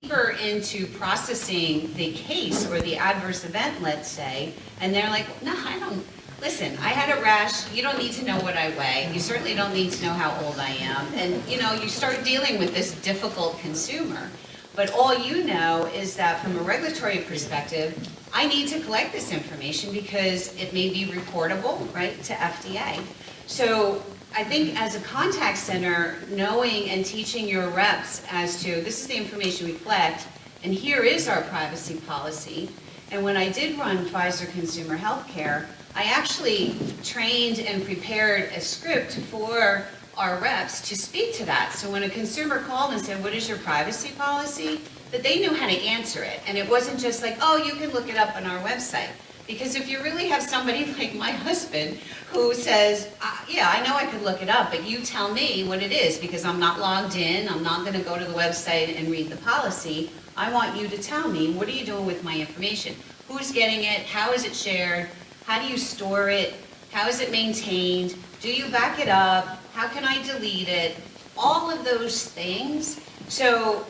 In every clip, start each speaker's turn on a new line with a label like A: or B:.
A: deeper into processing the case or the adverse event, let's say, and they're like, no, I don't, listen, I had a rash, you don't need to know what I weigh, you certainly don't need to know how old I am, and you know, you start dealing with this difficult consumer. But all you know is that from a regulatory perspective, I need to collect this information because it may be reportable, right, to FDA. So I think as a contact center, knowing and teaching your reps as to this is the information we collect, and here is our privacy policy. And when I did run Pfizer Consumer Healthcare, I actually trained and prepared a script for our reps to speak to that. So when a consumer called and said, what is your privacy policy? That they knew how to answer it. And it wasn't just like, oh, you can look it up on our website. Because if you really have somebody like my husband who says, yeah, I know I could look it up, but you tell me what it is because I'm not logged in, I'm not gonna go to the website and read the policy. I want you to tell me, what are you doing with my information? Who's getting it? How is it shared? How do you store it? How is it maintained? Do you back it up? How can I delete it? All of those things. So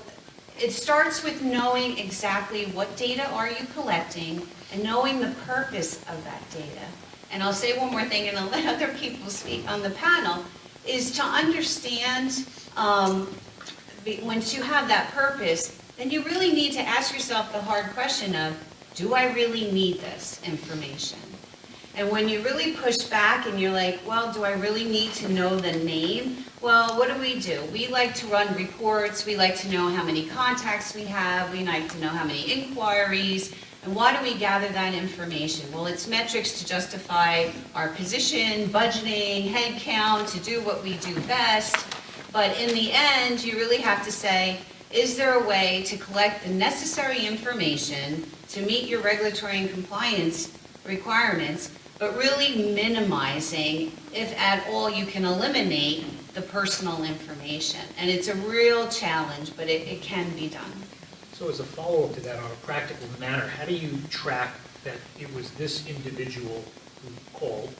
A: it starts with knowing exactly what data are you collecting and knowing the purpose of that data. And I'll say one more thing and I'll let other people speak on the panel, is to understand once you have that purpose, then you really need to ask yourself the hard question of, do I really need this information? And when you really push back and you're like, well, do I really need to know the name? Well, what do? We like to run reports. We like to know how many contacts we have. We like to know how many inquiries. And why do we gather that information? Well, it's metrics to justify our position, budgeting, head count, to do what we do best. But in the end, you really have to say, is there a way to collect the necessary information to meet your regulatory and compliance requirements, but really minimizing, if at all you can eliminate, the personal information. And it's a real challenge, but it can be done.
B: So as a follow-up to that, on a practical manner, how do you track that it was this individual who called?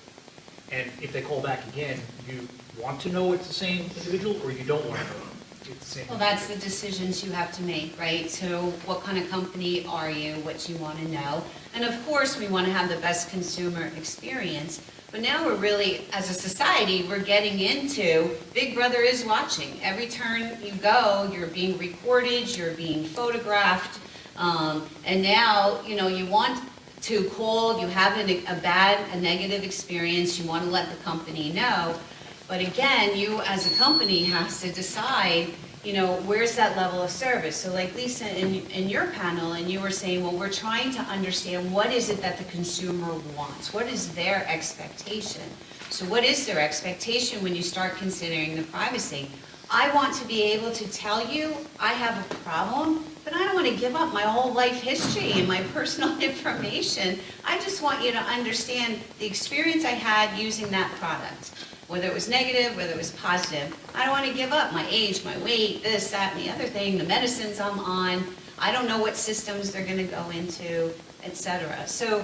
B: And if they call back again, you want to know it's the same individual, or you don't want to know it's the same
A: Well, that's the decisions you have to make, right? So what kind of company are you, what you want to know? And of course, we want to have the best consumer experience. But now we're really, as a society, we're getting into Big Brother is watching. Every turn you go, you're being recorded, you're being photographed. And now, you know, you want to call, you have a negative experience, you want to let the company know. But again, you as a company has to decide, you know, where's that level of service? So like Lisa in your panel, and you were saying, well, we're trying to understand what is it that the consumer wants? What is their expectation? So what is their expectation when you start considering the privacy? I want to be able to tell you I have a problem, but I don't want to give up my whole life history and my personal information. I just want you to understand the experience I had using that product. Whether it was negative, whether it was positive. I don't want to give up my age, my weight, this, that, and the other thing, the medicines I'm on. I don't know what systems they're going to go into, etc. So,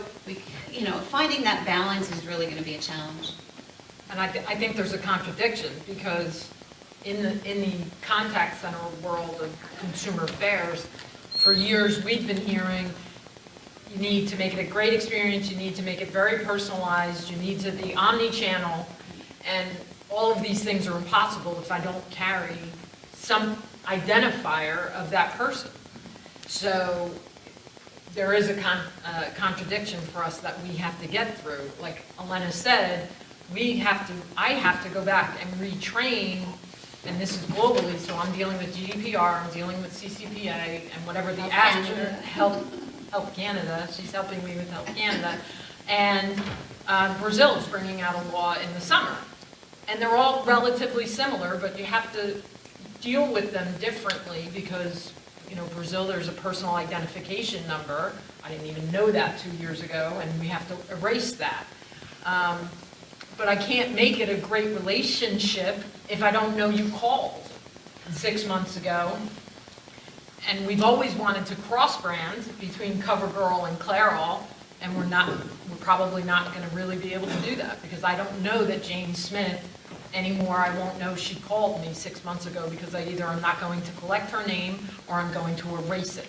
A: finding that balance is really going to be a challenge.
C: And I think there's a contradiction, because in the contact center world of consumer affairs, for years we've been hearing, you need to make it a great experience, you need to make it very personalized, you need to be omni-channel. And all of these things are impossible if I don't carry some identifier of that person. So there is a contradiction for us that we have to get through. Like Alena said, I have to go back and retrain, and this is globally, so I'm dealing with GDPR, I'm dealing with CCPA, and whatever the Health Canada, she's helping me with Health Canada, and Brazil is bringing out a law in the summer. And they're all relatively similar, but you have to deal with them differently because, Brazil, there's a personal identification number. I didn't even know that 2 years ago, and we have to erase that. But I can't make it a great relationship if I don't know you called 6 months ago. And we've always wanted to cross-brand between CoverGirl and Clairol, and we're probably not going to really be able to do that because I don't know that Jane Smith anymore, I won't know she called me 6 months ago because I either am not going to collect her name or I'm going to erase it,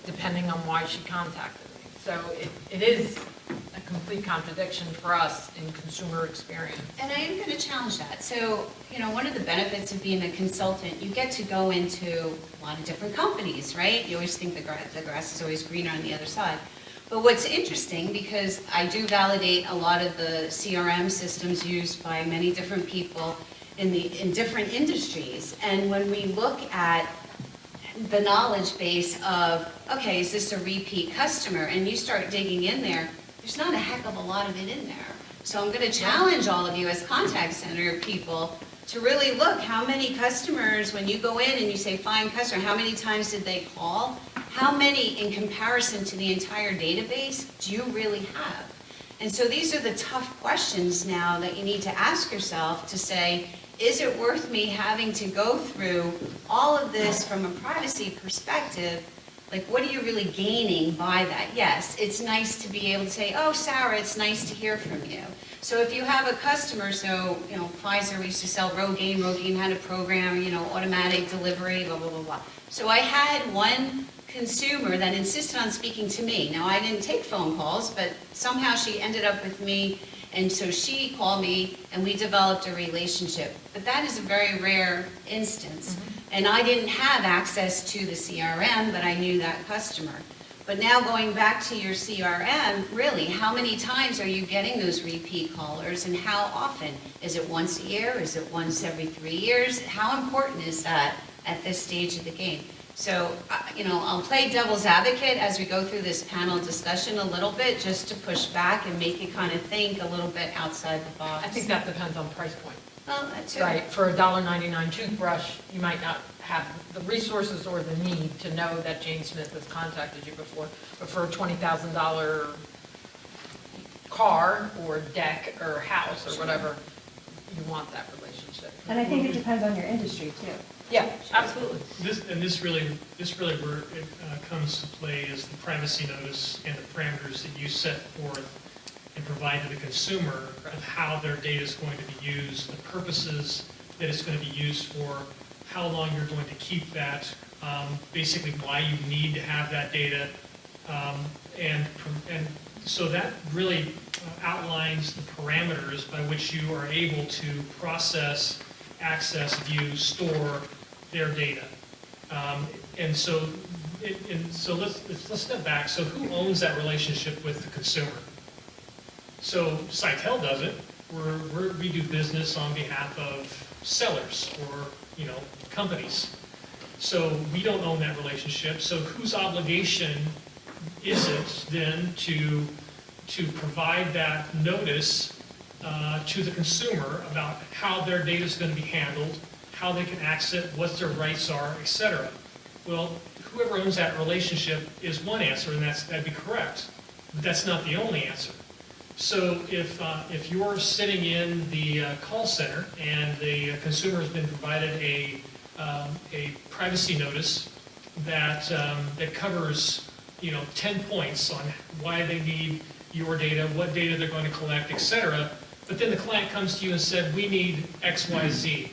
C: depending on why she contacted me. So it is a complete contradiction for us in consumer experience.
A: And I am going to challenge that. So, one of the benefits of being a consultant, you get to go into a lot of different companies, right? You always think the grass is always greener on the other side. But what's interesting, because I do validate a lot of the CRM systems used by many different people in different industries, and when we look at the knowledge base of, okay, is this a repeat customer? And you start digging in there, there's not a heck of a lot of it in there. So I'm going to challenge all of you as contact center people to really look how many customers, when you go in and you say find customer, how many times did they call? How many in comparison to the entire database do you really have? And so these are the tough questions now that you need to ask yourself to say, is it worth me having to go through all of this from a privacy perspective? Like, what are you really gaining by that? Yes, it's nice to be able to say, oh, Sarah, it's nice to hear from you. So if you have a customer, so, Pfizer, we used to sell Rogaine. Rogaine had a program, automatic delivery, blah, blah, blah, blah. So I had one consumer that insisted on speaking to me. Now, I didn't take phone calls, but somehow she ended up with me, and so she called me, and we developed a relationship. But that is a very rare instance. And I didn't have access to the CRM, but I knew that customer. But now going back to your CRM, really, how many times are you getting those repeat callers, and how often? Is it once a year? Is it once every 3 years? How important is that at this stage of the game? So, I'll play devil's advocate as we go through this panel discussion a little bit, just to push back and make you kind of think a little bit outside the box.
C: I think that depends on price point.
A: Well, that's it.
C: Right, for a $1.99 toothbrush, you might not have the resources or the need to know that Jane Smith has contacted you before, but for a $20,000 car or deck or house or whatever, you want that relationship.
D: And I think it depends on your industry too.
C: Yeah, absolutely.
E: This really where it comes to play is the privacy notice and the parameters that you set forth and provide to the consumer of how their data is going to be used, the purposes that it's going to be used for, how long you're going to keep that, basically why you need to have that data, and so that really outlines the parameters by which you are able to process, access, view, store their data. And so let's step back. So who owns that relationship with the consumer? So Sitel does it. We do business on behalf of sellers or companies. So we don't own that relationship. So whose obligation is it then to provide that notice to the consumer about how their data is going to be handled, how they can access it, what their rights are, etc. Well, whoever owns that relationship is one answer, and that'd be correct. But that's not the only answer. So if you're sitting in the call center and the consumer has been provided a privacy notice that covers 10 points on why they need your data, what data they're going to collect, etc. But then the client comes to you and said, we need XYZ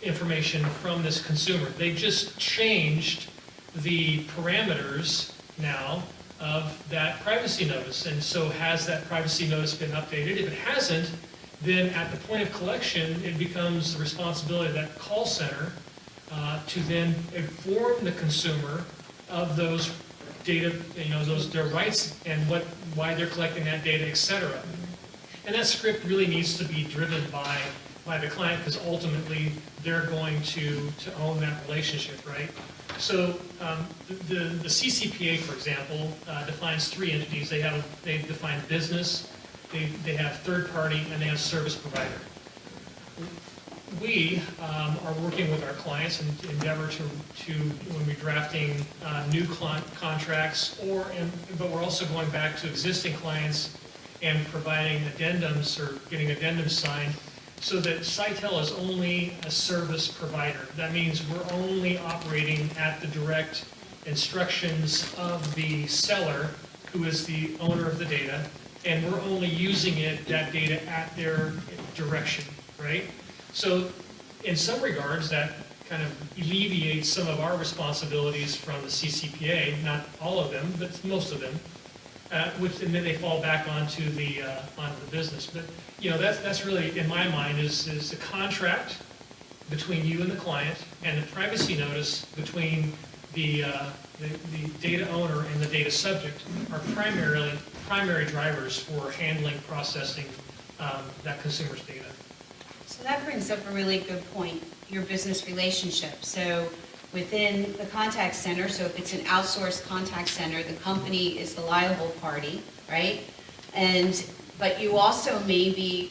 E: information from this consumer. They just changed the parameters now of that privacy notice. And so has that privacy notice been updated? If it hasn't, then at the point of collection, it becomes the responsibility of that call center to then inform the consumer of those data, their rights and why they're collecting that data, etc. And that script really needs to be driven by the client, because ultimately they're going to own that relationship, right? So the CCPA, for example, defines 3 entities. They define business, they have third party, and they have service provider. We are working with our clients and endeavor to when we're drafting new contracts, but we're also going back to existing clients and providing addendums or getting addendums signed, so that Sitel is only a service provider. That means we're only operating at the direct instructions of the seller, who is the owner of the data, and we're only using that data at their direction. right? So in some regards, that kind of alleviates some of our responsibilities from the CCPA, not all of them, but most of them, which, and then they fall back onto the business. But, you know, that's really, in my mind, is the contract between you and the client, and the privacy notice between the data owner and the data subject are primary drivers for handling, processing that consumer's data.
A: So that brings up a really good point, your business relationship. So within the contact center, so if it's an outsourced contact center, the company is the liable party, right? But you also may be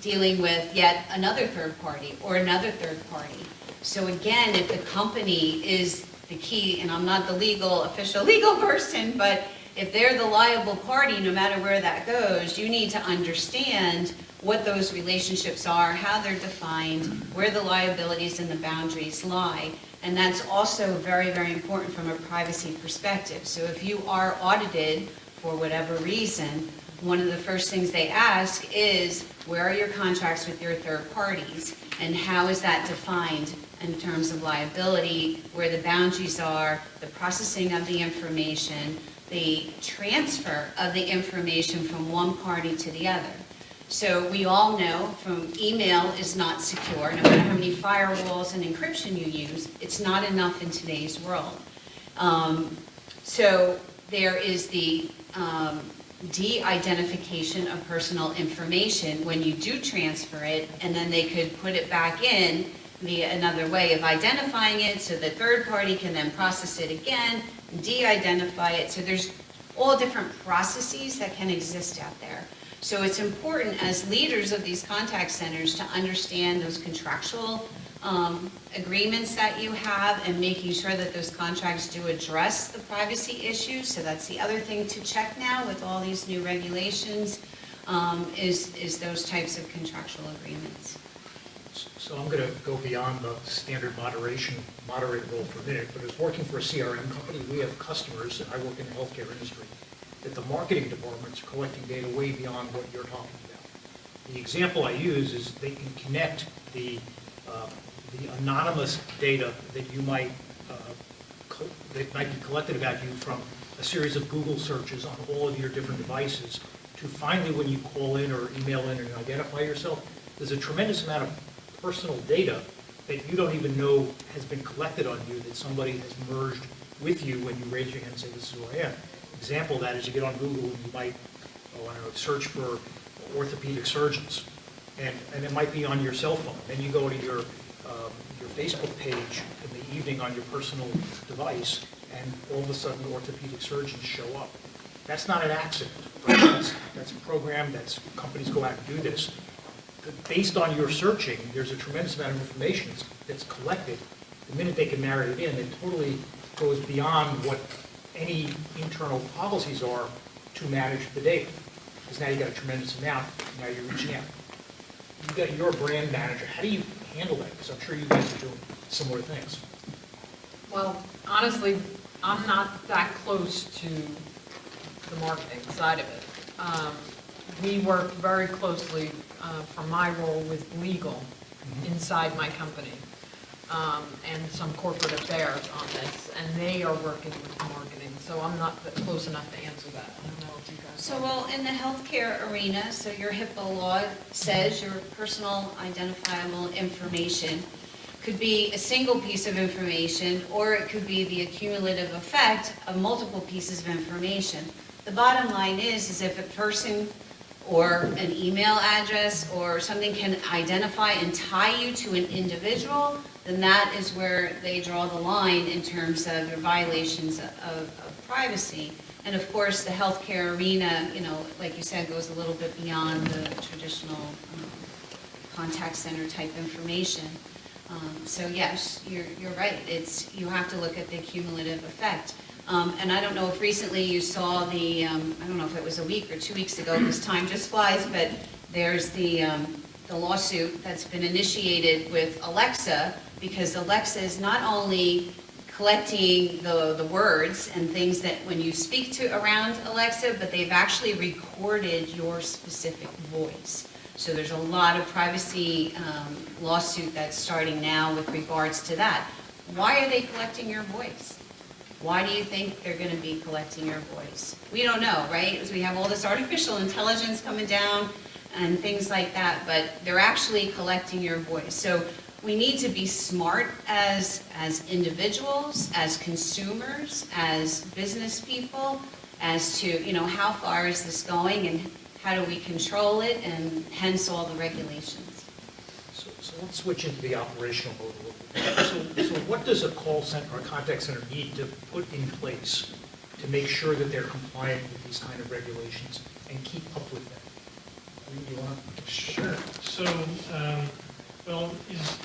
A: dealing with yet another third party or another third party. So again, if the company is the key, and I'm not the official legal person, but if they're the liable party, no matter where that goes, you need to understand what those relationships are, how they're defined, where the liabilities and the boundaries lie. And that's also very, very important from a privacy perspective. So if you are audited for whatever reason, one of the first things they ask is, where are your contracts with your third parties? And how is that defined in terms of liability, where the boundaries are, the processing of the information, the transfer of the information from one party to the other. So we all know from email is not secure, no matter how many firewalls and encryption you use, it's not enough in today's world. So there is the de-identification of personal information when you do transfer it, and then they could put it back in via another way of identifying it, so the third party can then process it again, de-identify it. So there's all different processes that can exist out there. So it's important as leaders of these contact centers to understand those contractual agreements that you have, and making sure that those contracts do address the privacy issues. So that's the other thing to check now with all these new regulations, is those types of contractual agreements.
B: So I'm going to go beyond the standard moderator role for a minute, but as working for a CRM company, we have customers, and I work in the healthcare industry, that the marketing departments are collecting data way beyond what you're talking about. The example I use is they can connect the anonymous data that you might that might be collected about you from a series of Google searches on all of your different devices to finally, when you call in or email in and identify yourself, there's a tremendous amount of personal data that you don't even know has been collected on you, that somebody has merged with you when you raise your hand and say, this is who I am. Example of that is you get on Google and you might search for orthopedic surgeons, and it might be on your cell phone. Then you go to your Facebook page in the evening on your personal device, and all of a sudden orthopedic surgeons show up. That's not an accident, right? That's a program, companies go out and do this. Based on your searching, there's a tremendous amount of information that's collected. The minute they can marry it in, it totally goes beyond what any internal policies are to manage the data. Because now you've got a tremendous amount, now you're reaching out. You're a brand manager. How do you handle that? Because I'm sure you guys are doing similar things.
C: Well, honestly, I'm not that close to the marketing side of it. We work very closely from my role with legal inside my company, and some corporate affairs on this, and they are working with marketing, so I'm not close enough to answer that. I don't know if you guys...
A: So, well, in the healthcare arena, so your HIPAA law says your personal identifiable information could be a single piece of information, or it could be the accumulative effect of multiple pieces of information. The bottom line is if a person or an email address or something can identify and tie you to an individual, then that is where they draw the line in terms of violations of privacy. And of course, the healthcare arena, like you said, goes a little bit beyond the traditional contact center type information. So yes, you're right. You have to look at the cumulative effect. And I don't know if recently you saw I don't know if it was a week or 2 weeks ago, because time just flies, but there's the lawsuit that's been initiated with Alexa, because Alexa is not only collecting the words and things that when you speak to around Alexa, but they've actually recorded your specific voice. So there's a lot of privacy lawsuit that's starting now with regards to that. Why are they collecting your voice? Why do you think they're going to be collecting your voice? We don't know, right? Because we have all this artificial intelligence coming down and things like that, but they're actually collecting your voice. So we need to be smart as individuals, as consumers, as business people, as to, how far is this going and how do we control it, and hence all the regulations.
B: So let's switch into the operational mode a little bit. So what does a call center or contact center need to put in place to make sure that they're compliant with these kind of regulations and keep up with them? Reid, you want to?
E: Sure. So,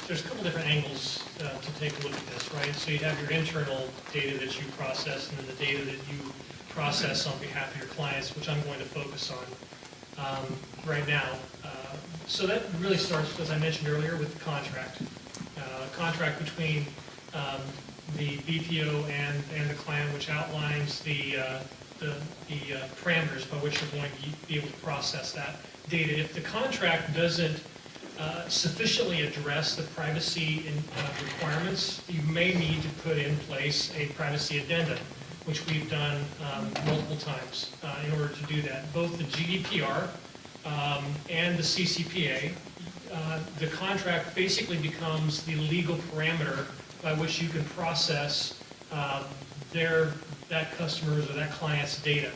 E: there's a couple different angles to take a look at this, right? So you have your internal data that you process, and then the data that you process on behalf of your clients, which I'm going to focus on right now. So that really starts, as I mentioned earlier, with the contract. Contract between the BPO and the client, which outlines the parameters by which you're going to be able to process that data. If the contract doesn't sufficiently address the privacy requirements, you may need to put in place a privacy addendum, which we've done multiple times in order to do that. Both the GDPR and the CCPA, the contract basically becomes the legal parameter by which you can process that customer's or that client's data.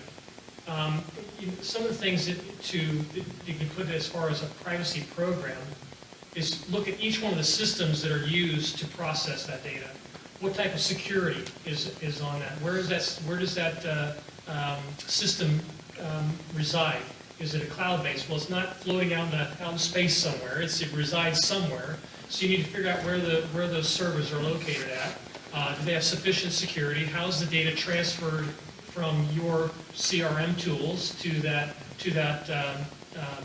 E: Some of the things that you can put as far as a privacy program is look at each one of the systems that are used to process that data. What type of security is on that? Where does that system reside? Is it a cloud-based? Well, it's not floating out in space somewhere. It resides somewhere. So you need to figure out where those servers are located at. Do they have sufficient security? How's the data transferred from your CRM tools to that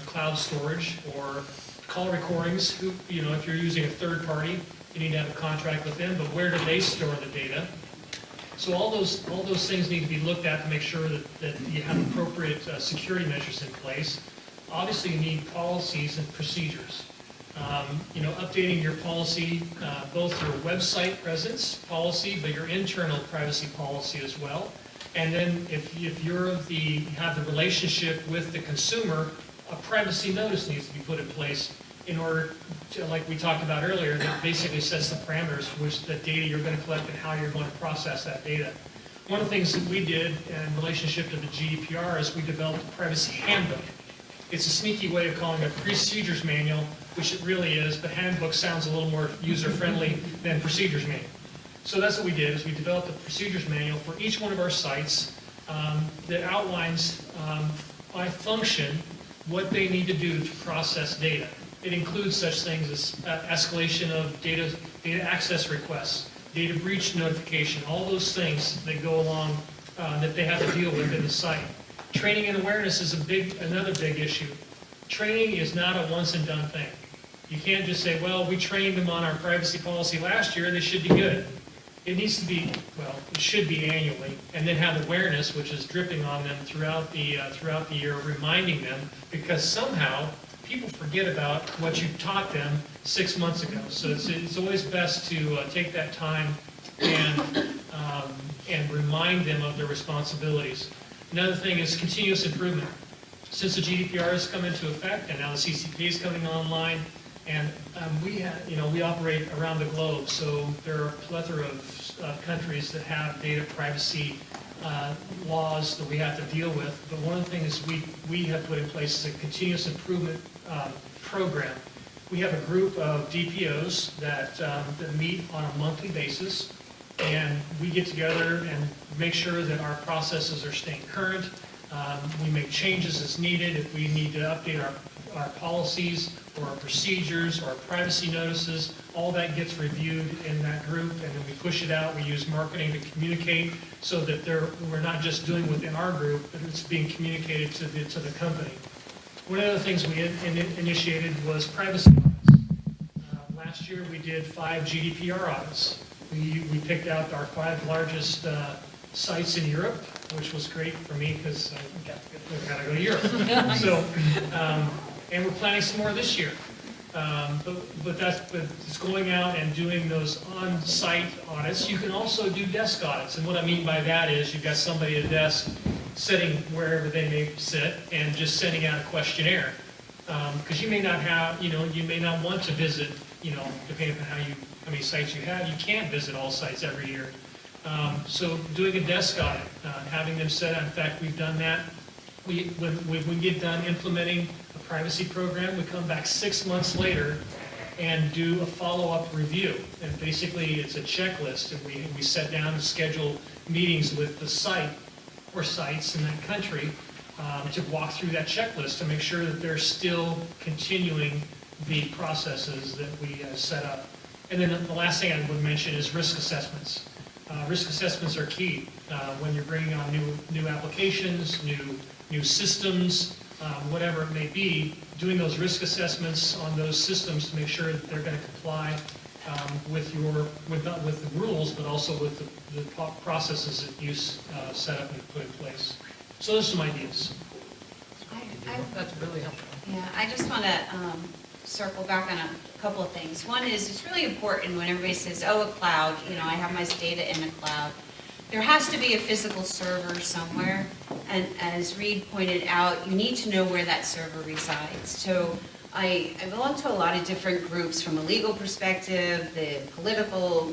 E: cloud storage or call recordings? If you're using a third party, you need to have a contract with them. But where do they store the data? So all those things need to be looked at to make sure that you have appropriate security measures in place. Obviously, you need policies and procedures. Updating your policy, both your website presence policy, but your internal privacy policy as well. And then if you have the relationship with the consumer, a privacy notice needs to be put in place in order to, like we talked about earlier, that basically sets the parameters for which the data you're going to collect and how you're going to process that data. One of the things that we did in relationship to the GDPR is we developed a privacy handbook. It's a sneaky way of calling it a procedures manual, which it really is, but handbook sounds a little more user-friendly than procedures manual. So that's what we did, is we developed a procedures manual for each one of our sites that outlines by function what they need to do to process data. It includes such things as escalation of data access requests, data breach notification, all those things that go along that they have to deal with in the site. Training and awareness is another big issue. Training is not a once and done thing. You can't just say, well, we trained them on our privacy policy last year, they should be good. It needs to be, it should be annually, and then have awareness, which is dripping on them throughout the year, reminding them, because somehow people forget about what you taught them 6 months ago. So it's always best to take that time and remind them of their responsibilities. Another thing is continuous improvement. Since the GDPR has come into effect and now the CCP is coming online, and we operate around the globe, so there are a plethora of countries that have data privacy laws that we have to deal with. But one of the things we have put in place is a continuous improvement program. We have a group of DPOs that meet on a monthly basis, and we get together and make sure that our processes are staying current. We make changes as needed. If we need to update our policies or our procedures or our privacy notices, all that gets reviewed in that group, and then we push it out. We use marketing to communicate so that we're not just doing within our group, but it's being communicated to the company. One of the things we initiated was privacy audits. Last year we did 5 GDPR audits. We picked out our 5 largest sites in Europe, which was great for me because I got to go to Europe. So and we're planning some more this year. But it's going out and doing those on-site audits. You can also do desk audits, and what I mean by that is you've got somebody at a desk sitting wherever they may sit and just sending out a questionnaire. Because you may not have, you may not want to visit, depending on how many sites you have, you can't visit all sites every year. So doing a desk audit, having them set out, in fact, we've done that. When we get done implementing a privacy program, we come back 6 months later and do a follow-up review. And basically, it's a checklist, and we sit down and schedule meetings with the site or sites in that country to walk through that checklist to make sure that they're still continuing the processes that we set up. And then the last thing I would mention is risk assessments. Risk assessments are key when you're bringing on new applications, new systems, whatever it may be. Doing those risk assessments on those systems to make sure that they're going to comply with not with the rules, but also with the processes that you set up and put in place. So those are some ideas.
C: That's really helpful.
A: Yeah, I just want to circle back on a couple of things. One is, it's really important when everybody says, oh, a cloud, I have my data in a cloud. There has to be a physical server somewhere, and as Reid pointed out, you need to know where that server resides. So I belong to a lot of different groups from a legal perspective, the political,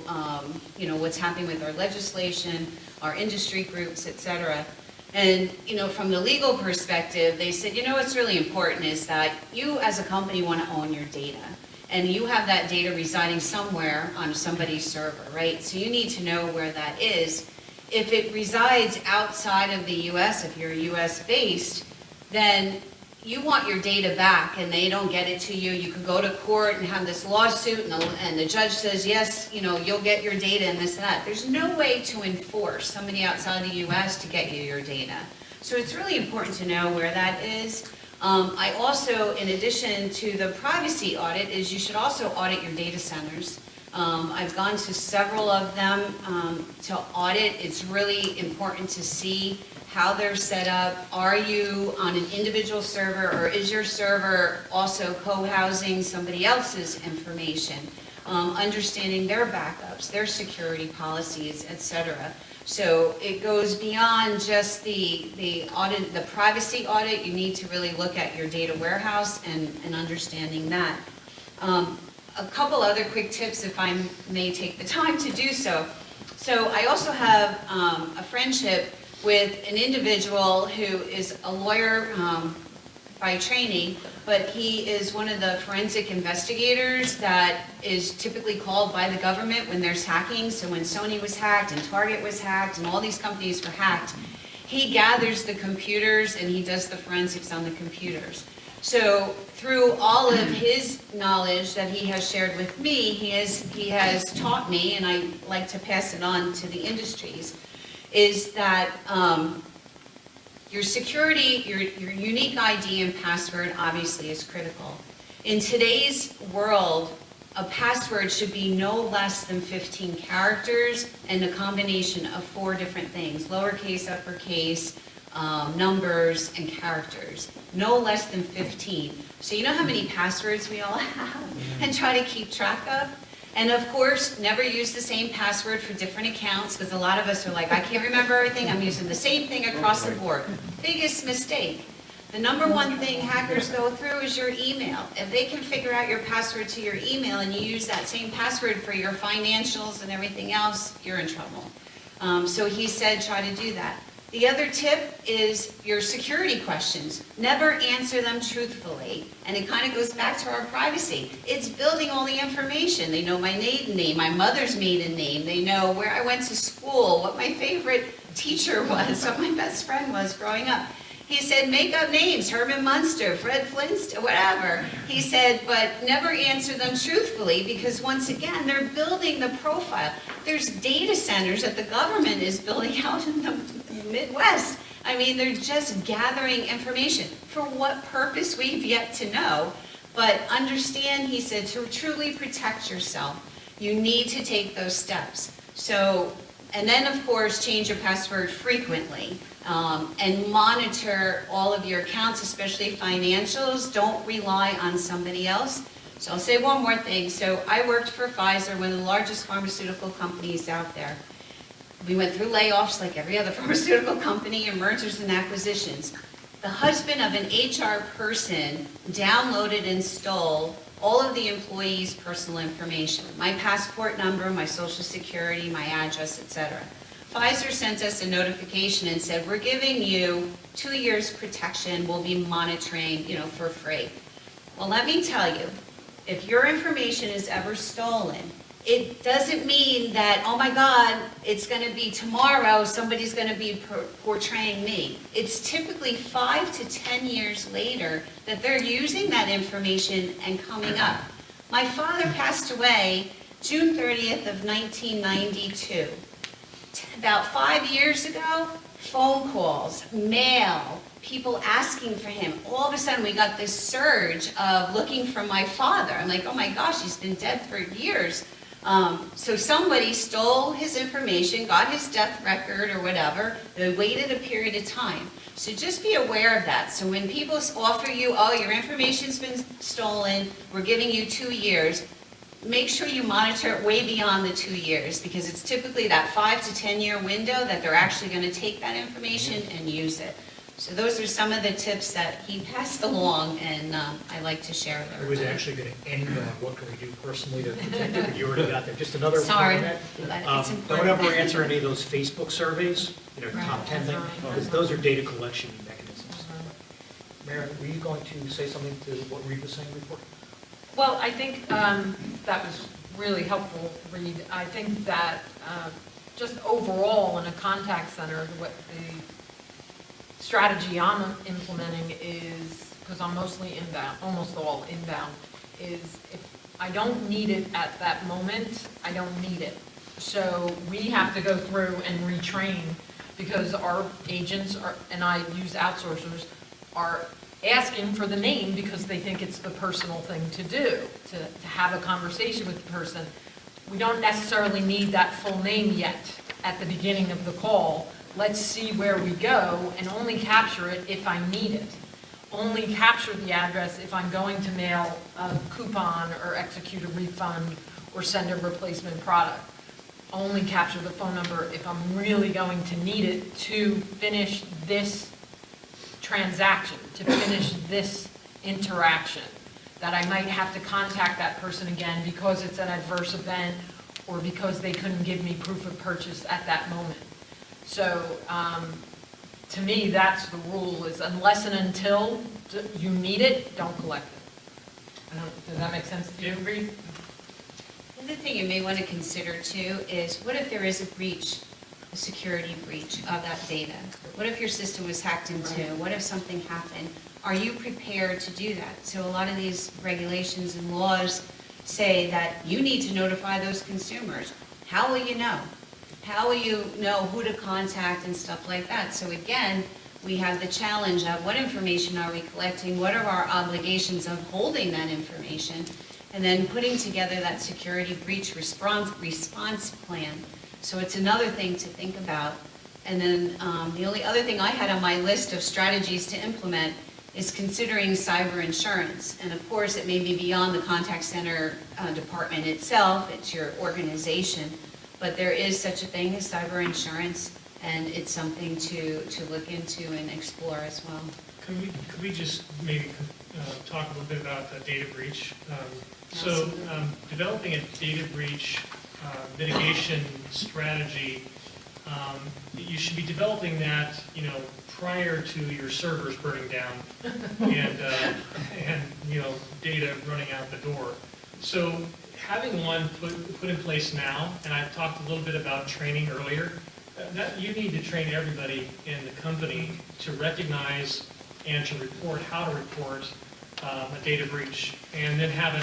A: what's happening with our legislation, our industry groups, et cetera. And, from the legal perspective, they said, what's really important is that you as a company want to own your data. And you have that data residing somewhere on somebody's server, right? So you need to know where that is. If it resides outside of the U.S., if you're U.S. based, then you want your data back and they don't get it to you. You could go to court and have this lawsuit and the judge says, yes, you'll get your data and this and that. There's no way to enforce somebody outside the U.S. to get you your data. So it's really important to know where that is. I also, in addition to the privacy audit, is you should also audit your data centers. I've gone to several of them to audit. It's really important to see how they're set up. Are you on an individual server, or is your server also co-housing somebody else's information? Understanding their backups, their security policies, etc. So it goes beyond just the audit, the privacy audit. You need to really look at your data warehouse and understanding that. A couple other quick tips, if I may take the time to do so. So I also have a friendship with an individual who is a lawyer by training, but he is one of the forensic investigators that is typically called by the government when there's hacking. So when Sony was hacked and Target was hacked and all these companies were hacked, he gathers the computers and he does the forensics on the computers. So through all of his knowledge that he has shared with me, he has taught me, and I like to pass it on to the industries, is that your security, your unique ID and password obviously is critical. In today's world, a password should be no less than 15 characters and a combination of 4 different things: lowercase, uppercase, numbers, and characters. No less than 15. So you know how many passwords we all have and try to keep track of? And of course, never use the same password for different accounts, because a lot of us are like, I can't remember everything, I'm using the same thing across the board. Biggest mistake. The number one thing hackers go through is your email. If they can figure out your password to your email and you use that same password for your financials and everything else, you're in trouble. So he said try to do that. The other tip is your security questions. Never answer them truthfully. And it kind of goes back to our privacy. It's building all the information. They know my maiden name, my mother's maiden name. They know where I went to school, what my favorite teacher was, what my best friend was growing up. He said, make up names, Herman Munster, Fred Flintstone, whatever. He said, but never answer them truthfully, because once again, they're building the profile. There's data centers that the government is building out in the Midwest. I mean, they're just gathering information. For what purpose, we've yet to know. But understand, he said, to truly protect yourself, you need to take those steps. So And then, of course, change your password frequently, and monitor all of your accounts, especially financials. Don't rely on somebody else. So I'll say one more thing. So I worked for Pfizer, one of the largest pharmaceutical companies out there. We went through layoffs like every other pharmaceutical company, and mergers and acquisitions. The husband of an HR person downloaded and stole all of the employees' personal information, my passport number, my social security, my address, etc. Pfizer sent us a notification and said, we're giving you 2 years protection, we'll be monitoring, for free. Well, let me tell you, if your information is ever stolen, it doesn't mean that, oh my God, it's going to be tomorrow, somebody's going to be portraying me. It's typically 5 to 10 years later that they're using that information and coming up. My father passed away June 30th of 1992. About 5 years ago, phone calls, mail, people asking for him. All of a sudden, we got this surge of looking for my father. I'm like, oh my gosh, he's been dead for years. So somebody stole his information, got his death record or whatever, they waited a period of time. So just be aware of that. So when people offer you, oh, your information's been stolen, we're giving you 2 years, make sure you monitor it way beyond the 2 years, because it's typically that 5 to 10 year window that they're actually going to take that information and use it. So those are some of the tips that he passed along, and I like to share with
B: I was
A: everybody.
B: actually going to end on what can we do personally to protect it, but you already got there. Just another
A: Sorry,
B: comment.
A: but it's
B: Don't
A: important.
B: ever answer any of those Facebook surveys, top 10 thing, because those are data collection mechanisms. Mary, were you going to say something to what Reid was saying before?
C: Well, I think that was really helpful, Reid. I think that just overall in a contact center, what the strategy I'm implementing is, because I'm mostly inbound, almost all inbound, is if I don't need it at that moment, I don't need it. So we have to go through and retrain, because our agents are, and I use outsourcers, are asking for the name because they think it's the personal thing to do, to have a conversation with the person. We don't necessarily need that full name yet at the beginning of the call. Let's see where we go and only capture it if I need it. Only capture the address if I'm going to mail a coupon or execute a refund or send a replacement product. Only capture the phone number if I'm really going to need it to finish this transaction, to finish this interaction, that I might have to contact that person again because it's an adverse event or because they couldn't give me proof of purchase at that moment. So to me, that's the rule, is unless and until you need it, don't collect it. Does that make sense to you, Reid?
A: The other thing you may want to consider too is, what if there is a breach, a security breach of that data? What if your system was hacked into? What if something happened? Are you prepared to do that? So a lot of these regulations and laws say that you need to notify those consumers. How will you know? How will you know who to contact and stuff like that? So again, we have the challenge of what information are we collecting? What are our obligations of holding that information? And then putting together that security breach response plan. So it's another thing to think about. And then the only other thing I had on my list of strategies to implement is considering cyber insurance. And of course, it may be beyond the contact center department itself, it's your organization. But there is such a thing as cyber insurance, and it's something to look into and explore as well.
E: Could we just maybe talk a little bit about the data breach? So developing a data breach mitigation strategy, you should be developing that, prior to your servers burning down and data running out the door. So having one put in place now, and I've talked a little bit about training earlier, that you need to train everybody in the company to recognize and to report how to report a data breach, and then have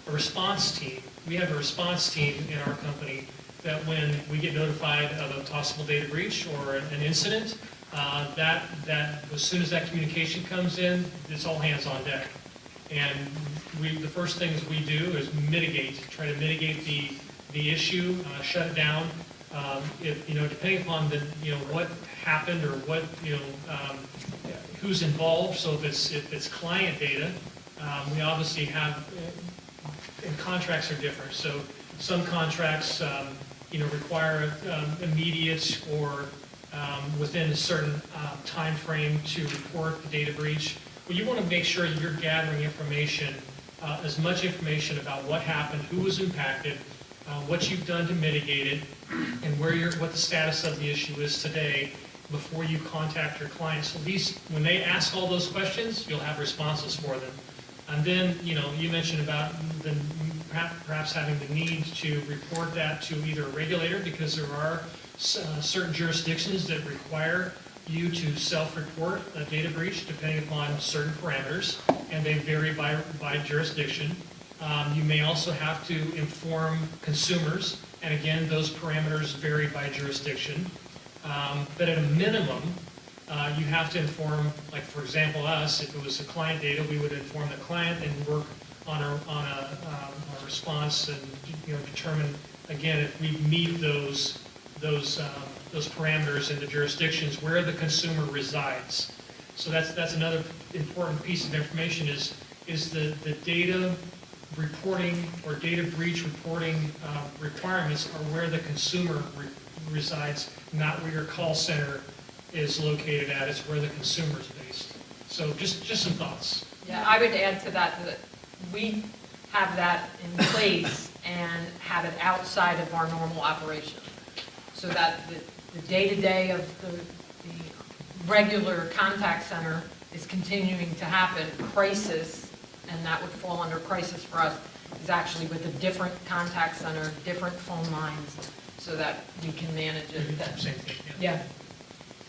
E: a response team. We have a response team in our company that when we get notified of a possible data breach or an incident, that as soon as that communication comes in, it's all hands on deck. And the first things we do is try to mitigate the issue, shut it down, if, depending upon what happened or what, who's involved, so if it's client data, we obviously have, and contracts are different, so some contracts, require immediate or within a certain time frame to report the data breach. Well, you want to make sure you're gathering information, as much information about what happened, who was impacted, what you've done to mitigate it, and what the status of the issue is today before you contact your clients. So when they ask all those questions, you'll have responses for them. And then, you mentioned about perhaps having the need to report that to either a regulator, because there are certain jurisdictions that require you to self-report a data breach depending upon certain parameters, and they vary by jurisdiction. You may also have to inform consumers, and again, those parameters vary by jurisdiction. But at a minimum, you have to inform, like for example, us, if it was a client data, we would inform the client and work on a response and determine, again, if we meet those parameters in the jurisdictions where the consumer resides. So that's another important piece of information is the data reporting or data breach reporting requirements are where the consumer resides, not where your call center is located at. It's where the consumer is based. So just some thoughts.
C: Yeah, I would add to that we have that in place and have it outside of our normal operation. So that the day-to-day of the regular contact center is continuing to happen. Crisis, and that would fall under crisis for us, is actually with a different contact center, different phone lines, so that we can manage it.
E: Same thing,
C: Yeah.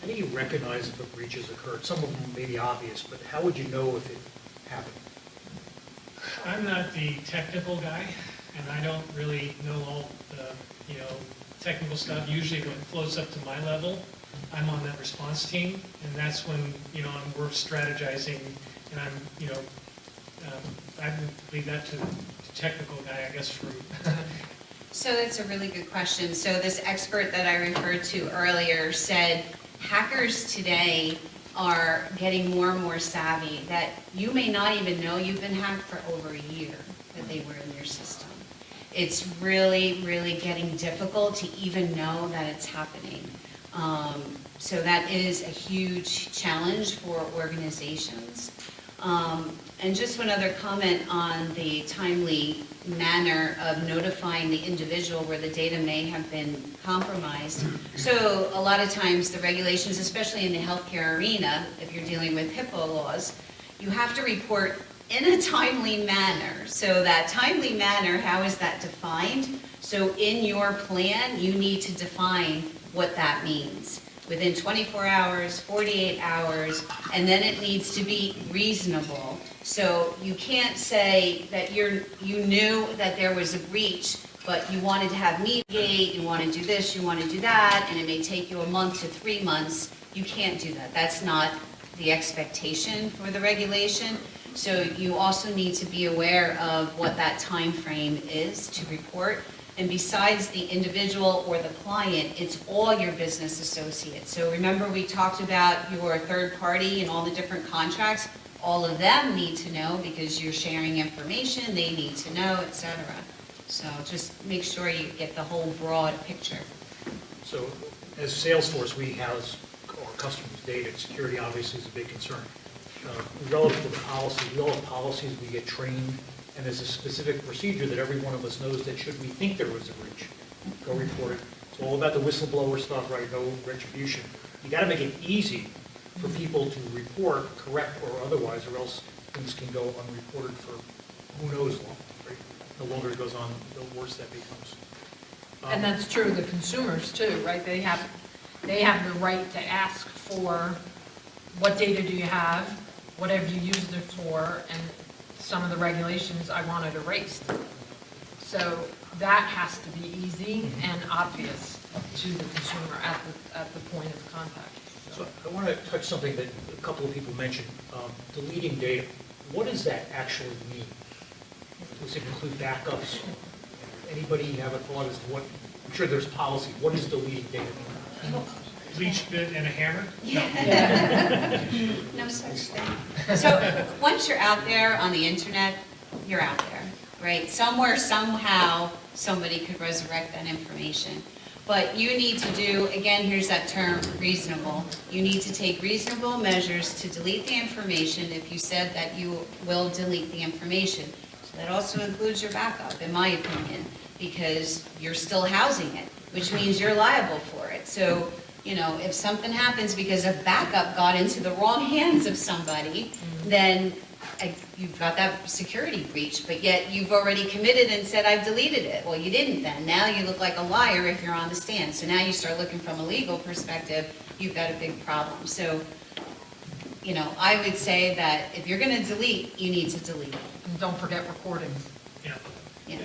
B: How do you recognize if a breach has occurred? Some of them may be obvious, but how would you know if it happened?
E: I'm not the technical guy, and I don't really know all the, technical stuff. Usually when it floats up to my level, I'm on that response team, and that's when, we're strategizing, and I'm, I would leave that to the technical guy, I guess, from.
A: So that's a really good question. So this expert that I referred to earlier said hackers today are getting more and more savvy, that you may not even know you've been hacked for over a year that they were in your system. It's really, really getting difficult to even know that it's happening. So that is a huge challenge for organizations. And just one other comment on the timely manner of notifying the individual where the data may have been compromised. So a lot of times the regulations, especially in the healthcare arena, if you're dealing with HIPAA laws, you have to report in a timely manner. So that timely manner, how is that defined? So in your plan, you need to define what that means. Within 24 hours, 48 hours, and then it needs to be reasonable. So you can't say that you knew that there was a breach, but you wanted to have mediate, you want to do this, you want to do that, and it may take you a month to 3 months. You can't do that. That's not the expectation for the regulation. So you also need to be aware of what that time frame is to report. And besides the individual or the client, it's all your business associates. So remember we talked about your third party and all the different contracts. All of them need to know because you're sharing information, they need to know, etc. So just make sure you get the whole broad picture.
B: So as Salesforce, we house our customers' data, and security obviously is a big concern. Relative to the policy, we all have policies, we get trained, and there's a specific procedure that every one of us knows that should we think there was a breach, go report it. It's all about the whistleblower stuff, right? No retribution. You got to make it easy for people to report, correct or otherwise, or else things can go unreported for who knows long, right? The longer it goes on, the worse that becomes.
C: And that's true of the consumers too, right? They have the right to ask for what data do you have, what have you used it for, and some of the regulations I want it erased. So that has to be easy and obvious to the consumer at the point of contact.
B: So I want to touch something that a couple of people mentioned, deleting data. What does that actually mean? Does it include backups? Anybody have a thought as to what I'm sure there's policy. What is deleting data?
E: Bleach bit and a hammer?
A: No such thing. So, once you're out there on the internet, you're out there, right? Somewhere, somehow, somebody could resurrect that information. But you need to do, again, here's that term, reasonable. You need to take reasonable measures to delete the information if you said that you will delete the information. So that also includes your backup, in my opinion, because you're still housing it, which means you're liable for it. So, you know, if something happens because a backup got into the wrong hands of somebody, then you've got that security breach, but yet you've already committed and said, I've deleted it. Well, you didn't then. Now you look like a liar if you're on the stand. So now you start looking from a legal perspective, you've got a big problem. So, you know, I would say that if you're going to delete, you need to delete it.
C: And don't forget recordings.
E: Yeah.
A: Yeah.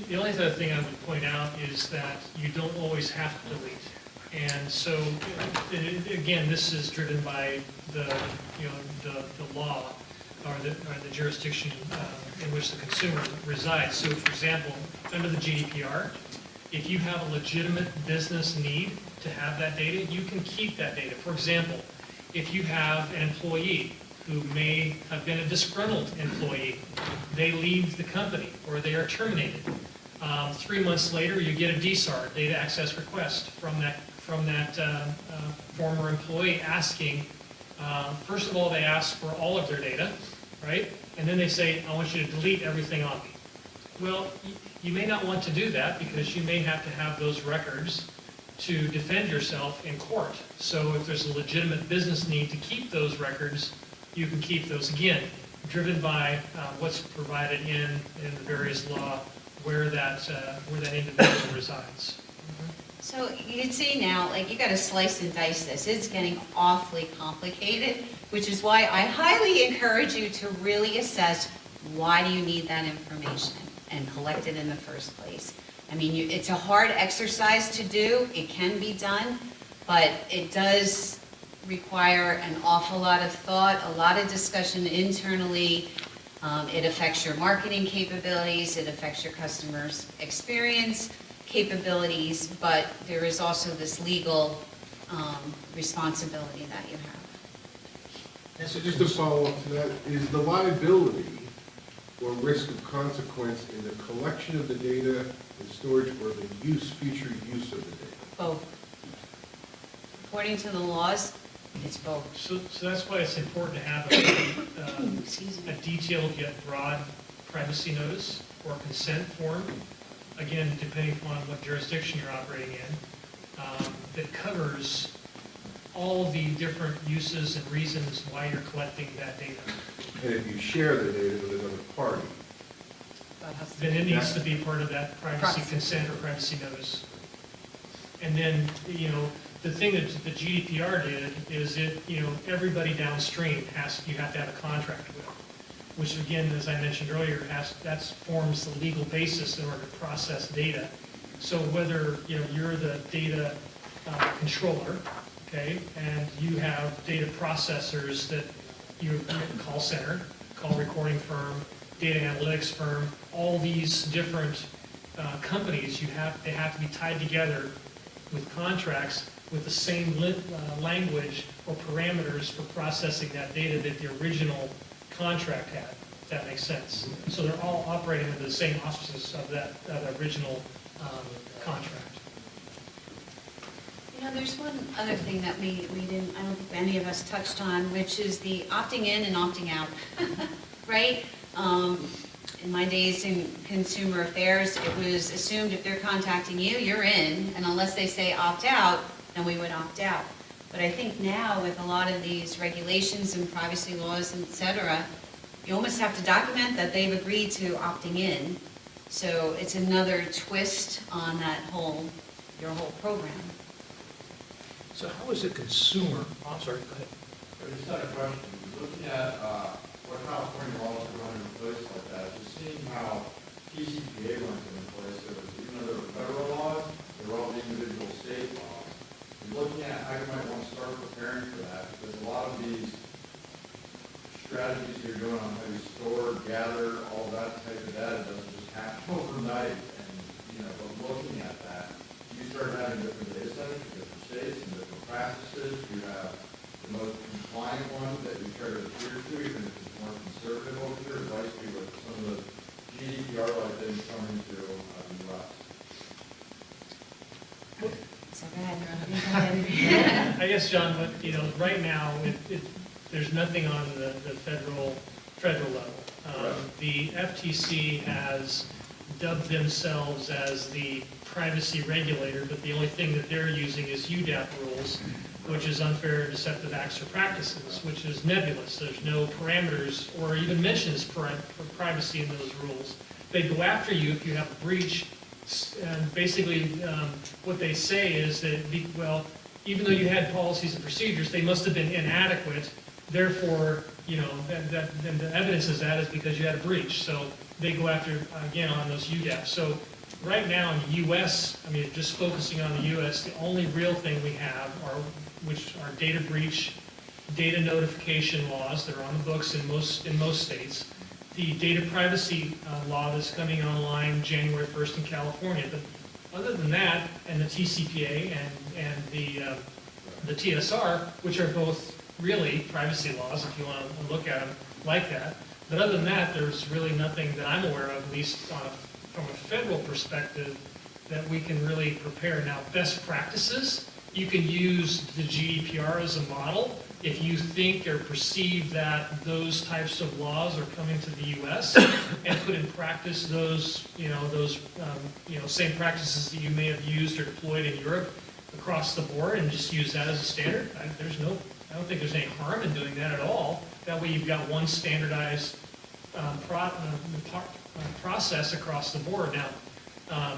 E: The only other thing I would point out is that you don't always have to delete. And so, again, this is driven by the law or the jurisdiction in which the consumer resides. So, for example, under the GDPR, if you have a legitimate business need to have that data, you can keep that data. For example, if you have an employee who may have been a disgruntled employee, they leave the company or they are terminated. 3 months later, you get a DSAR, data access request, from that former employee asking, first of all, they ask for all of their data, right? And then they say, I want you to delete everything on me. Well, you may not want to do that because you may have to have those records to defend yourself in court. So if there's a legitimate business need to keep those records, you can keep those, again, driven by what's provided in the various law where that individual resides.
A: So you can see now, like, you got to slice and dice this. It's getting awfully complicated, which is why I highly encourage you to really assess why do you need that information and collect it in the first place. I mean, it's a hard exercise to do. It can be done, but it does require an awful lot of thought, a lot of discussion internally. It affects your marketing capabilities. It affects your customer's experience capabilities, but there is also this legal responsibility that you have.
F: So just to follow up to that, is the liability or risk of consequence in the collection of the data and storage or the future use of the data?
A: Both. According to the laws, it's both.
E: So that's why it's important to have
A: Excuse me.
E: a detailed yet broad privacy notice or consent form, again, depending upon what jurisdiction you're operating in, that covers all the different uses and reasons why you're collecting that data.
F: And if you share the data with another party,
C: That has to
E: Then
C: be.
E: it needs to be part of that privacy
C: Privacy.
E: consent or privacy notice. And then, you know, the thing that the GDPR did is everybody downstream you have to have a contract with, which again, as I mentioned earlier, that forms the legal basis in order to process data. So whether, you're the data controller, okay, and you have data processors that you call center, call recording firm, data analytics firm, all these different companies, they have to be tied together with contracts with the same language or parameters for processing that data that the original contract had, if that makes sense. So they're all operating under the same auspices of that original contract.
A: There's one other thing that we didn't, I don't think any of us touched on, which is the opting in and opting out, right? In my days in consumer affairs, it was assumed if they're contacting you, you're in, and unless they say opt out, then we would opt out. But I think now with a lot of these regulations and privacy laws, et cetera, you almost have to document that they've agreed to opting in. So it's another twist on your whole program.
B: So how is a consumer, I'm sorry, go ahead.
G: I just had a question. Looking at what California laws are going in place like that, just seeing how TCPA went in place, even though there were federal laws, there were all the individual state laws. And looking at how you might want to start preparing for that, because a lot of these strategies you're doing on how you store, gather, all that type of data doesn't just happen overnight. And, but looking at that, services, you have the most compliant ones that you try to adhere to, even if it's more conservative over there, vice versa with some of the GDPR-like things coming to the U.S.
A: So go ahead.
E: I guess, John, but, right now, there's nothing on the federal level. The FTC has dubbed themselves as the privacy regulator, but the only thing that they're using is UDAP rules, which is unfair and deceptive acts or practices, which is nebulous. There's no parameters or even mentions for privacy in those rules. They go after you if you have a breach. And basically, what they say is that, even though you had policies and procedures, they must have been inadequate. Therefore, then the evidence is that is because you had a breach. So they go after, again, on those UDAPs. So right now in the U.S., just focusing on the U.S., the only real thing we have which are data breach, data notification laws that are on the books in most states. The data privacy law that's coming online January 1st in California. But other than that, and the TCPA and the TSR, which are both really privacy laws, if you want to look at them like that. But other than that, there's really nothing that I'm aware of, at least from a federal perspective, that we can really prepare. Now, best practices, you can use the GDPR as a model. If you think or perceive that those types of laws are coming to the U.S. and put in practice those same practices that you may have used or deployed in Europe across the board, and just use that as a standard, I don't think there's any harm in doing that at all. That way, you've got one standardized process across the board. Now,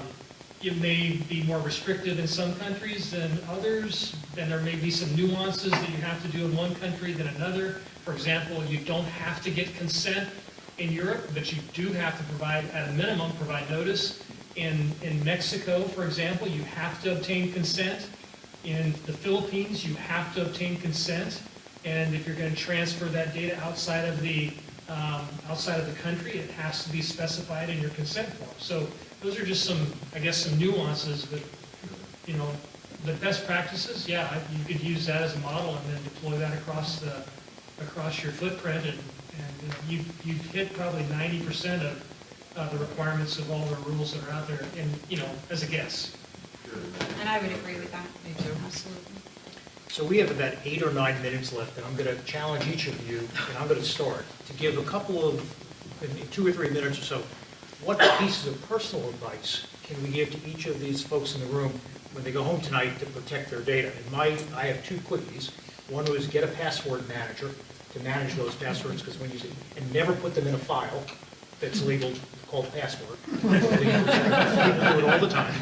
E: it may be more restrictive in some countries than others, and there may be some nuances that you have to do in one country than another. For example, you don't have to get consent in Europe, but you do have to provide, at a minimum, provide notice. In Mexico, for example, you have to obtain consent. In the Philippines, you have to obtain consent. And if you're going to transfer that data outside of the country, it has to be specified in your consent form. So those are just some nuances, but, the best practices, you could use that as a model and then deploy that across your footprint, and you hit probably 90% of the requirements of all the rules that are out there, and, as a guess.
A: And I would agree with that.
C: Me too.
A: Absolutely.
B: So we have about 8 or 9 minutes left, and I'm going to challenge each of you, and I'm going to start, to give a couple of, in 2 or 3 minutes or so, what pieces of personal advice can we give to each of these folks in the room when they go home tonight to protect their data? I have 2 quickies. One was get a password manager to manage those passwords, because when you say, and never put them in a file that's labeled called password. People do it all the time.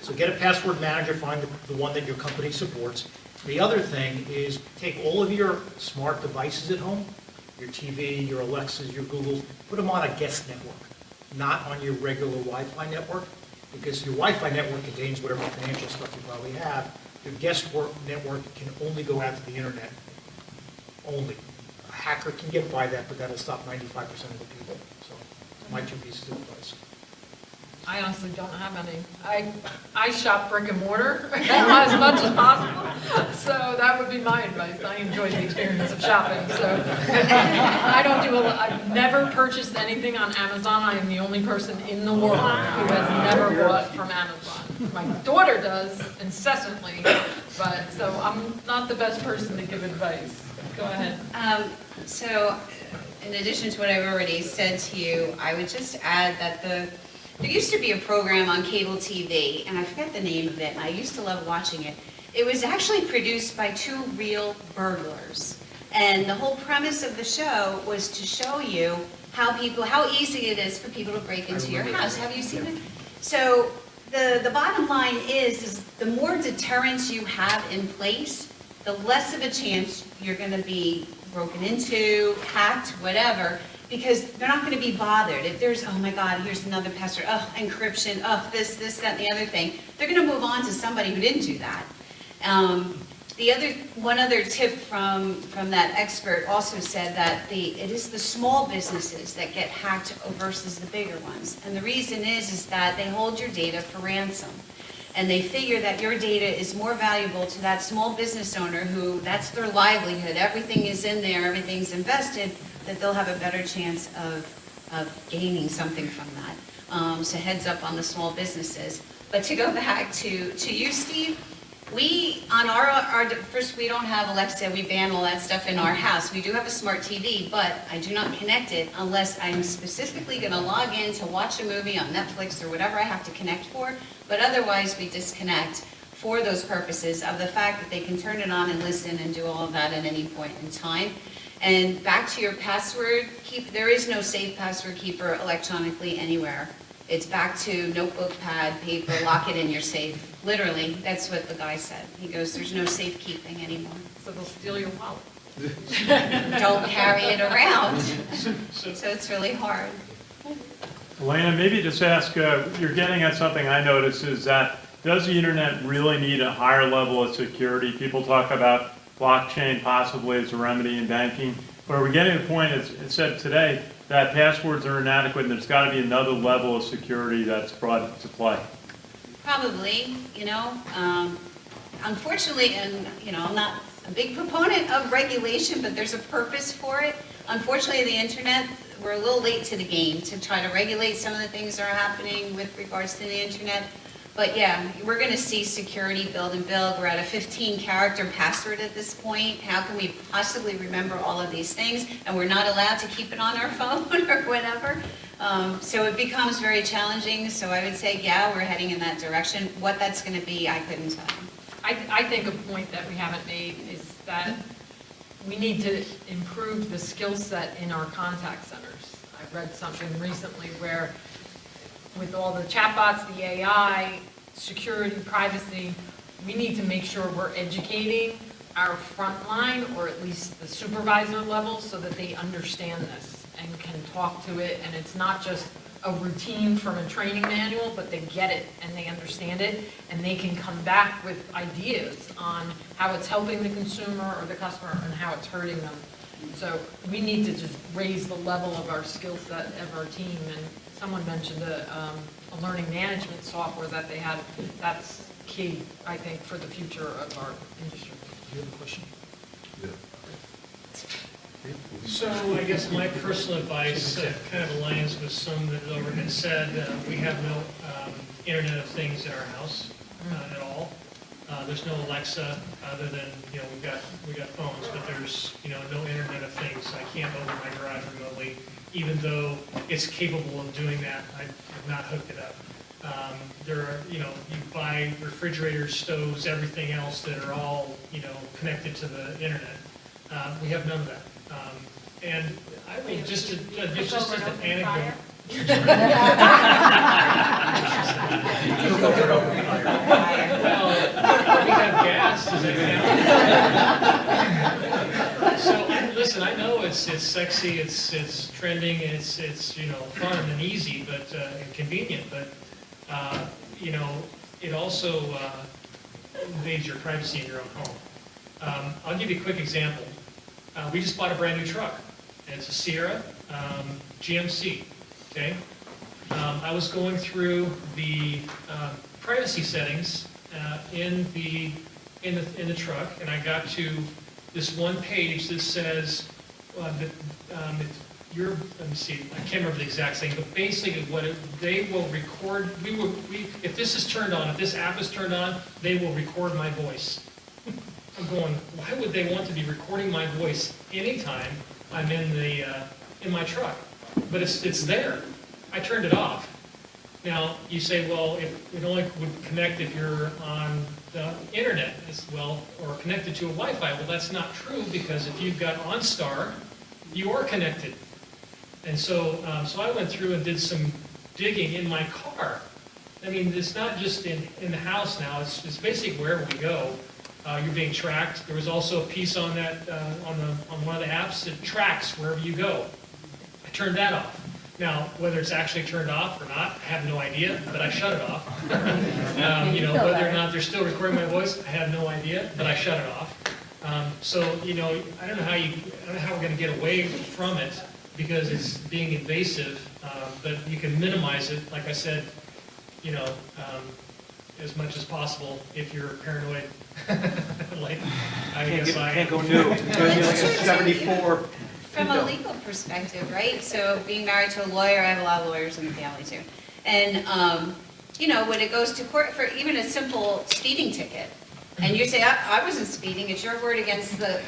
B: So get a password manager, find the one that your company supports. The other thing is take all of your smart devices at home, your TV, your Alexas, your Googles, put them on a guest network, not on your regular Wi-Fi network, because your Wi-Fi network contains whatever financial stuff you probably have. Your guest network can only go out to the internet, only. A hacker can get by that, but that'll stop 95% of the people. So my 2 pieces of advice.
C: I honestly don't have any. I shop brick and mortar as much as possible, so that would be my advice. I enjoy the experience of shopping, so I don't do I've never purchased anything on Amazon. I am the only person in the world who has never bought from Amazon. My daughter does incessantly, but so I'm not the best person to give advice. Go ahead.
A: So, in addition to what I've already said to you, I would just add that there used to be a program on cable TV, and I forget the name of it, and I used to love watching it. It was actually produced by 2 real burglars. And the whole premise of the show was to show you how easy it is for people to break into your house. Have you seen it? So the bottom line is the more deterrence you have in place, the less of a chance you're going to be broken into, hacked, whatever, because they're not going to be bothered. If there's, oh my God, here's another password, oh, encryption, oh, this, that, and the other thing, they're going to move on to somebody who didn't do that. One other tip from that expert also said that it is the small businesses that get hacked versus the bigger ones. And the reason is that they hold your data for ransom. and they figure that your data is more valuable to that small business owner who, that's their livelihood, everything is in there, everything's invested, that they'll have a better chance of gaining something from that. So heads up on the small businesses. But to go back to you, Steve, we, on our first, we don't have Alexa, we ban all that stuff in our house. We do have a smart TV, but I do not connect it unless I'm specifically gonna log in to watch a movie on Netflix or whatever I have to connect for. But otherwise, we disconnect for those purposes of the fact that they can turn it on and listen and do all of that at any point in time. And back to your password keep, there is no safe password keeper electronically anywhere. It's back to notebook, pad, paper, lock it in your safe. Literally, that's what the guy said. He goes, there's no safekeeping anymore.
C: So they'll steal your wallet.
A: Don't carry it around.
E: So,
A: So it's really hard.
H: Alena, maybe just ask, you're getting at something I noticed is that does the internet really need a higher level of security? People talk about blockchain possibly as a remedy in banking, but are we getting to the point, as it said today, that passwords are inadequate and there's got to be another level of security that's brought into play?
A: Probably, you know, unfortunately, and, you know, I'm not a big proponent of regulation, but there's a purpose for it. Unfortunately, the internet, we're a little late to the game to try to regulate some of the things that are happening with regards to the internet. But yeah, we're going to see security build and build. We're at a 15-character password at this point. How can we possibly remember all of these things? And we're not allowed to keep it on our phone or whatever. So it becomes very challenging. So I would say, yeah, we're heading in that direction. What that's going to be, I couldn't tell you.
C: I think a point that we haven't made is that we need to improve the skill set in our contact centers. I read something recently where with all the chatbots, the AI, security, privacy, we need to make sure we're educating our frontline, or at least the supervisor level, so that they understand this and can talk to it, and it's not just a routine from a training manual, but they get it and they understand it, and they can come back with ideas on how it's helping the consumer or the customer and how it's hurting them. So we need to just raise the level of our skill set of our team, and someone mentioned a learning management software that they had. That's key, I think, for the future of our industry.
B: Do you have a question?
F: Yeah.
E: so I guess my personal advice kind of aligns with some that have already been said. We have no Internet of Things in our house at all. There's no Alexa other than, you know, we got phones, but there's, you know, no Internet of Things. I can't open my garage remotely, even though it's capable of doing that. I've not hooked it up. There are, you know, you buy refrigerators, stoves, everything else that are all, you know, connected to the internet. We have none of that. And I will just as an anecdote. Well, we have gas, does it count? So, listen, I know it's sexy, it's trending, it's you know, fun and easy, but and convenient, but you know, it also invades your privacy in your own home. I'll give you a quick example. We just bought a brand new truck. It's a Sierra GMC. Okay. I was going through the privacy settings in the truck, and I got to this one page that says that let me see, I can't remember the exact thing, but basically what they will record. If this is turned on, if this app is turned on, they will record my voice. I'm going, why would they want to be recording my voice anytime I'm in my truck? But it's there. I turned it off. Now, you say, well, if it only would connect if you're on the internet as well, or connected to a Wi-Fi. Well, that's not true, because if you've got OnStar, you are connected. And so, so I went through and did some digging in my car. I mean, it's not just in the house now, it's basically wherever we go. You're being tracked. There was also a piece on that, on one of the apps that tracks wherever you go. I turned that off. Now, whether it's actually turned off or not, I have no idea, but I shut it off. You know, whether or not they're still recording my voice, I have no idea, but I shut it off. So, you know, I don't know how we're going to get away from it, because it's being invasive, but you can minimize it. Like I said, you know, as much as possible if you're paranoid, like I guess I am.
B: Can't go new.
A: It's true, too.
B: 74.
A: From a legal perspective, right? So being married to a lawyer, I have a lot of lawyers in the family too. And, you know, when it goes to court for even a simple speeding ticket, and you say, I wasn't speeding, it's your word against the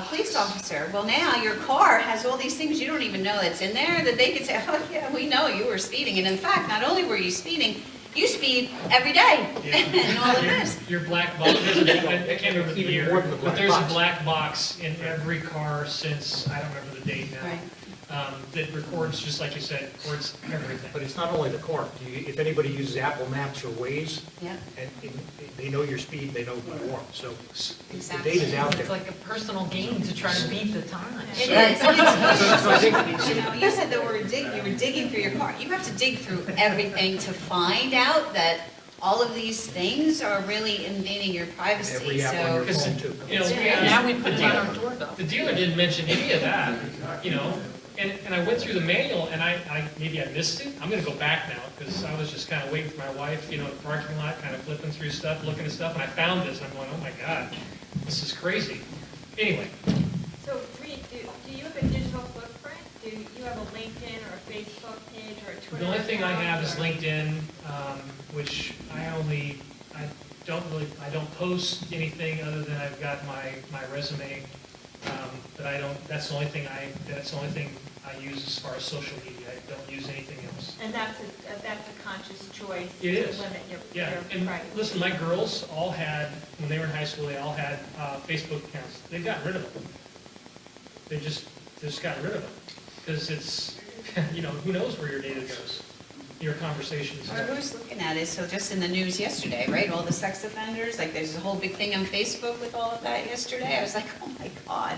A: police officer. Well, now your car has all these things you don't even know that's in there that they could say, oh yeah, we know you were speeding. And in fact, not only were you speeding, you speed every day and all of this.
E: Your black box, I can't remember the
B: Even
E: year,
B: more than the
E: but
B: black
E: there's
B: box.
E: a black box in every car since, I don't remember the date
A: Right.
E: now, that records, just like you said, records everything.
B: But it's not only the car. If anybody uses Apple Maps or Waze,
A: Yeah.
B: and they know your speed, they know who you are. So the
A: Exactly.
B: data's out
C: It's
B: there.
C: like a personal game to try to beat the time.
A: It is. And it's
B: So I think,
A: you know, you said the word dig, you were digging through your car. You have to dig through everything to find out that all of these things are really invading your privacy.
B: every app on your
E: Because,
B: phone too.
E: you know,
C: Yeah, now we put
E: the
C: it on
E: dealer-
C: our doorbell.
E: The dealer didn't mention any of that, you know, and I went through the manual and maybe I missed it. I'm gonna go back now, because I was just kind of waiting for my wife, you know, in the parking lot, kind of flipping through stuff, looking at stuff, and I found this, and I'm going, oh my God, this is crazy. Anyway,
I: So Reid, do you have a digital footprint? Do you have a LinkedIn or a Facebook page or a Twitter
E: the only thing I
I: account,
E: have is
I: or-
E: LinkedIn, which I don't post anything other than I've got my resume, but that's the only thing I use as far as social media. I don't use anything else.
I: And that's a conscious choice
E: It is.
I: to limit your
E: Yeah, and
I: privacy.
E: listen, my girls all had, when they were in high school, they all had Facebook accounts. They've gotten rid of them. They just got rid of them. Because it's, you know, who knows where your data goes, your conversations.
A: Or who's looking at it? So just in the news yesterday, right? All the sex offenders, like there's a whole big thing on Facebook with all of that yesterday. I was like, oh my God,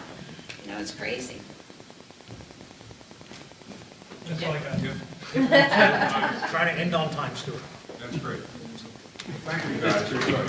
A: you know, it's crazy.
E: That's all I got.
B: Trying to end on time, Stuart.
F: That's great. Thank you, guys. You're good.